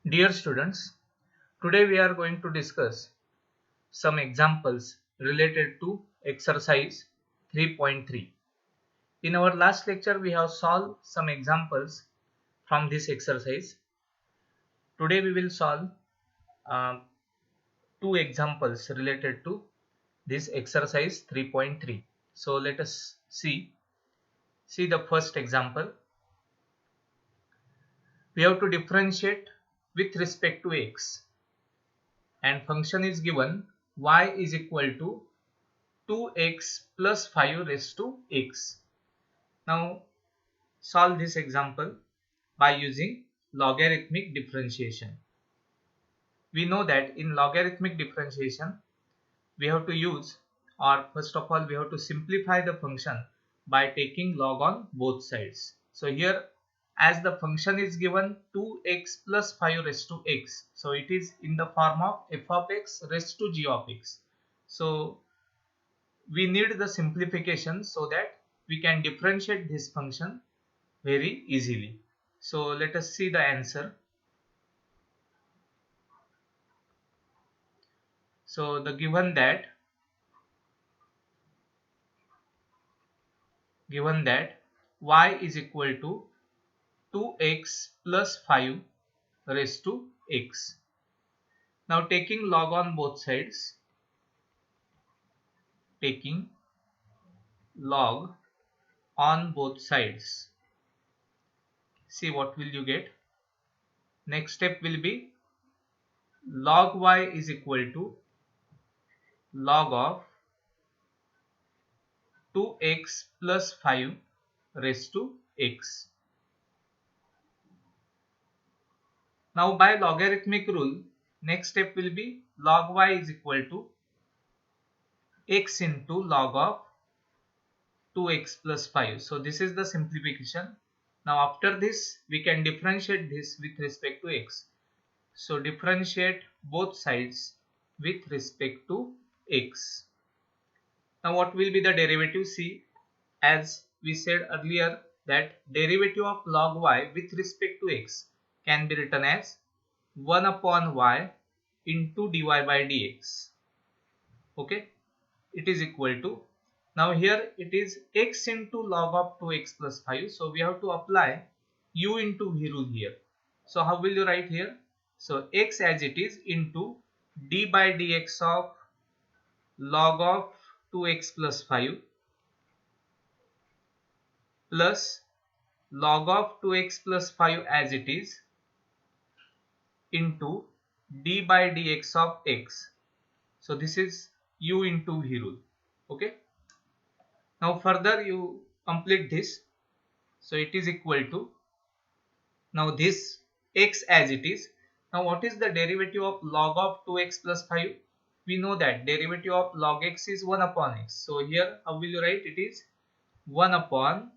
Dear students, today we are going to discuss some examples related to exercise 3.3. In our last lecture, we have solved some examples from this exercise. Today we will solve uh, two examples related to this exercise 3.3. So let us see the first example. We have to differentiate with respect to x, and function is given y is equal to 2x plus 5 raised to x. Now solve this example by using logarithmic differentiation. We know that in logarithmic differentiation we have to use, or first of all we have to simplify the function by taking log on both sides. So here, as the function is given 2x plus 5 raised to x, so it is in the form of f of x raised to g of x. So we need the simplification so that we can differentiate this function very easily. So let us see the answer. So the given that y is equal to 2x plus 5 raised to x. Now taking log on both sides, taking log on both sides, see what will you get. Next step will be log y is equal to log of 2x plus 5 raised to x. Now by logarithmic rule, next step will be log y is equal to x into log of 2x plus 5. So this is the simplification. Now after this we can differentiate this with respect to x. So differentiate both sides with respect to x. Now what will be the derivative? See, as we said earlier that derivative of log y with respect to x can be written as 1 upon y into dy by dx. Okay, it is equal to, now here it is x into log of 2x plus 5, so we have to apply u into v rule here. So how will you write here? So x as it is into d by dx of log of 2x plus 5 plus log of 2x plus 5 as it is into d by dx of x. So this is u into v rule. Okay, now further you complete this. So it is equal to, now this x as it is. Now what is the derivative of log of 2x plus 5? We know that derivative of log x is 1 upon x. So here how will you write? It is 1 upon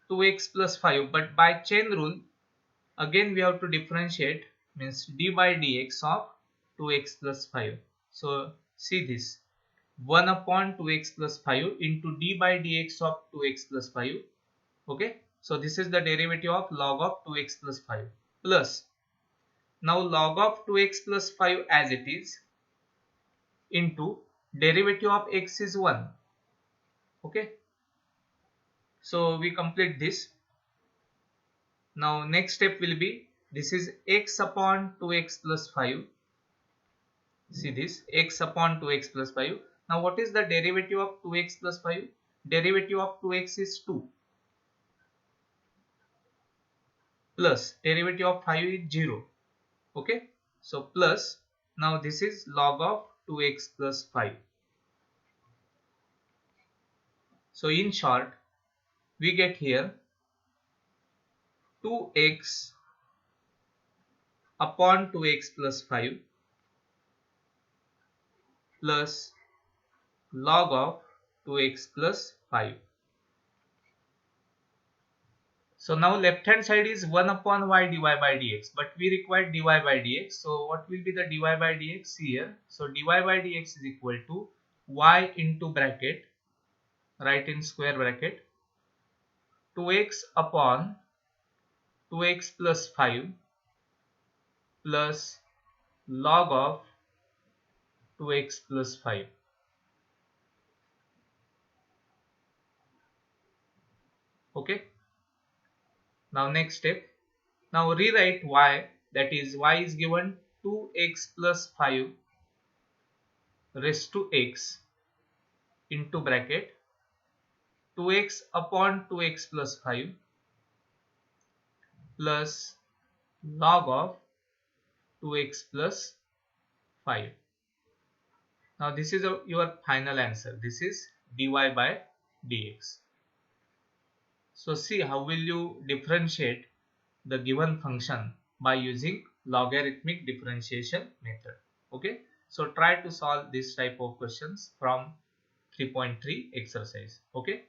2x plus 5, but by chain rule again we have to differentiate, means d by dx of 2x plus 5. So see this 1 upon 2x plus 5 into d by dx of 2x plus 5. Okay, so this is the derivative of log of 2x plus 5 plus, now log of 2x plus 5 as it is into derivative of x is 1. Okay, so we complete this. Now next step will be, this is x upon 2x plus 5. See this x upon 2x plus 5. Now what is the derivative of 2x plus 5? Derivative of 2x is 2 plus derivative of 5 is 0. Okay, so plus, now this is log of 2x plus 5. So in short we get here 2x upon 2x plus 5 plus log of 2x plus 5. So now left hand side is 1 upon y dy by dx, but we require dy by dx. So what will be the dy by dx here? So dy by dx is equal to y into bracket, write in square bracket, 2x upon 2x plus 5 plus log of 2x plus 5. Okay. Now next step. Now rewrite y, that is y is given 2x plus 5 raised to x into bracket 2x upon 2x plus 5 plus log of 2x plus 5. Now this is your final answer. This is dy by dx. So see how will you differentiate the given function by using logarithmic differentiation method. Okay. So try to solve this type of questions from 3.3 exercise. Okay.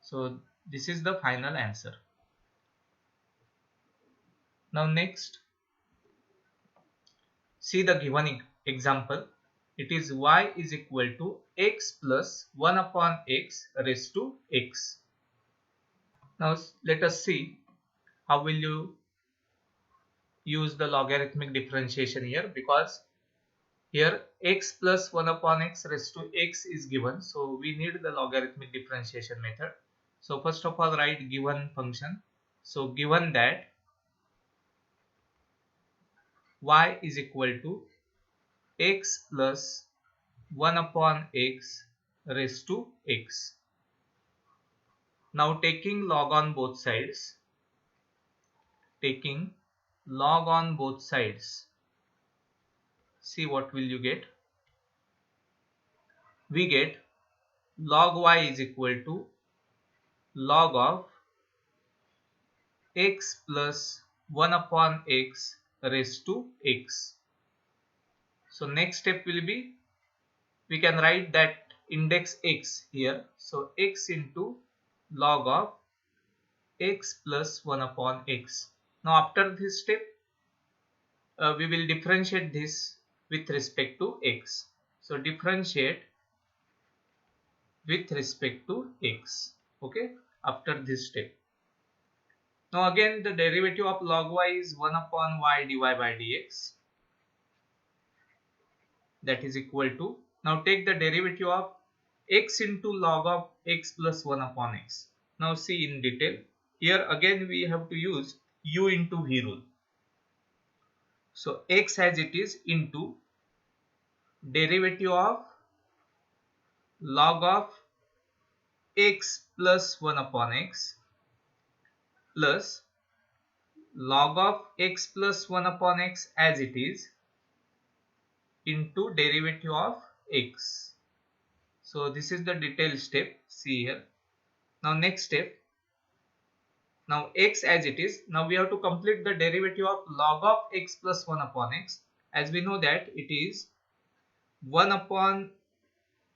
So this is the final answer. Now next, see the given example. It is y is equal to x plus 1 upon x raised to x. Now let us see how will you use the logarithmic differentiation here, because here x plus 1 upon x raised to x is given. So we need the logarithmic differentiation method. So first of all write given function. So given that y is equal to x plus 1 upon x raised to x. Now taking log on both sides, see what will you get. We get log y is equal to log of x plus 1 upon x raised to x. So next step will be, we can write that index x here. So x into log of x plus 1 upon x. Now after this step, we will differentiate this with respect to x. So differentiate with respect to x. Okay, after this step. Now again the derivative of log y is 1 upon y dy by dx, that is equal to, now take the derivative of x into log of x plus 1 upon x. Now see in detail. Here again we have to use u into v rule. So x as it is into derivative of log of x plus 1 upon x plus log of x plus 1 upon x as it is into derivative of x. So this is the detailed step. See here. Now next step. Now x as it is. Now we have to complete the derivative of log of x plus 1 upon x. As we know that it is 1 upon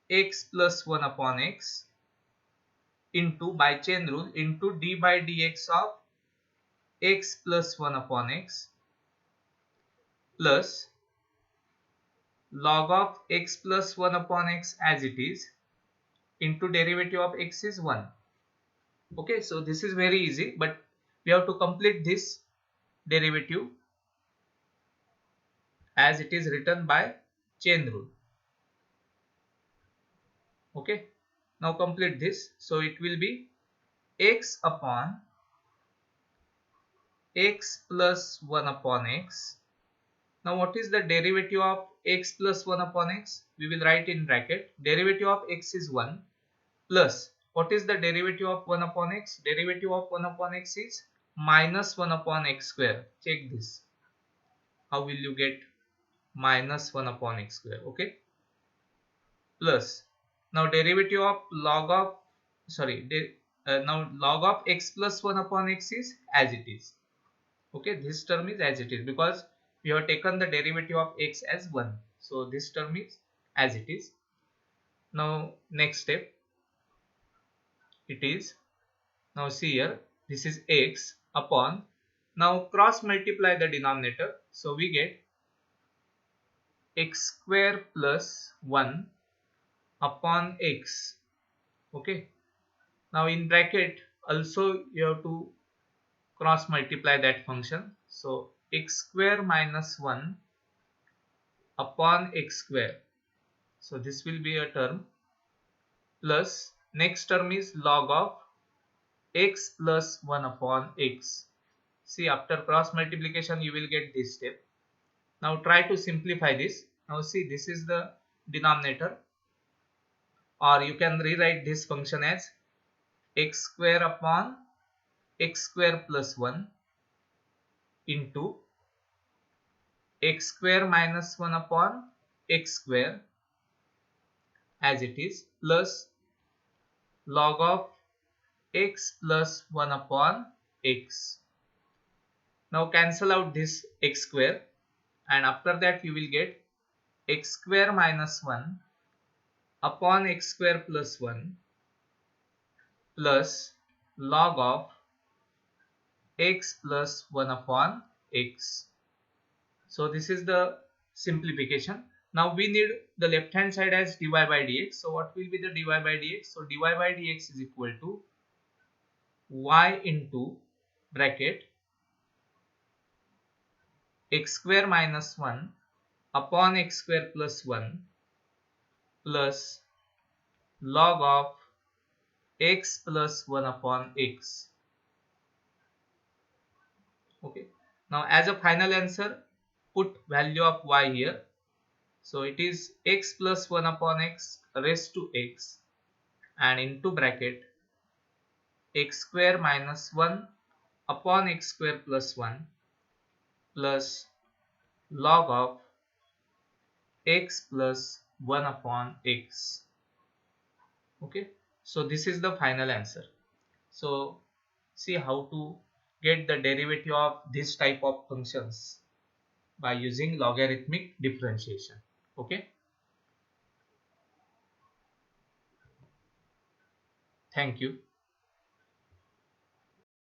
x plus 1 upon x into, by chain rule, into d by dx of x plus 1 upon x plus log of x plus 1 upon x as it is into derivative of x is 1. Okay, so this is very easy, but we have to complete this derivative as it is written by chain rule. Okay, now complete this. So it will be x upon x plus 1 upon x. Now what is the derivative of x plus 1 upon x? We will write in bracket, derivative of x is 1 plus, what is the derivative of 1 upon x? Derivative of 1 upon x is minus 1 upon x square. Check this. How will you get minus 1 upon x square? Okay. Plus, now derivative of log of, now log of x plus 1 upon x is as it is. Okay, this term is as it is because we have taken the derivative of x as 1. So this term is as it is. Now next step, it is, now see here, this is x upon, now cross multiply the denominator. So we get x square plus 1 upon x. Okay, now in bracket also you have to cross multiply that function. So x square minus 1 upon x square. So this will be a term, plus next term is log of x plus 1 upon x. See, after cross multiplication you will get this step. Now try to simplify this. Now see, this is the denominator, or you can rewrite this function as x square upon x square plus 1 into x square minus 1 upon x square as it is, plus log of x plus 1 upon x. Now cancel out this x square, and after that you will get x square minus 1 upon x square plus 1 plus log of x plus 1 upon x. So this is the simplification. Now we need the left hand side as dy by dx. So what will be the dy by dx? So dy by dx is equal to y into bracket x square minus 1 upon x square plus 1 plus log of x plus 1 upon x. Okay. Now as a final answer, put value of y here. So it is x plus 1 upon x raised to x, and into bracket x square minus 1 upon x square plus 1 plus log of x plus 1 upon x. Okay. So this is the final answer. So see how to get the derivative of this type of functions by using logarithmic differentiation. Okay. Thank you.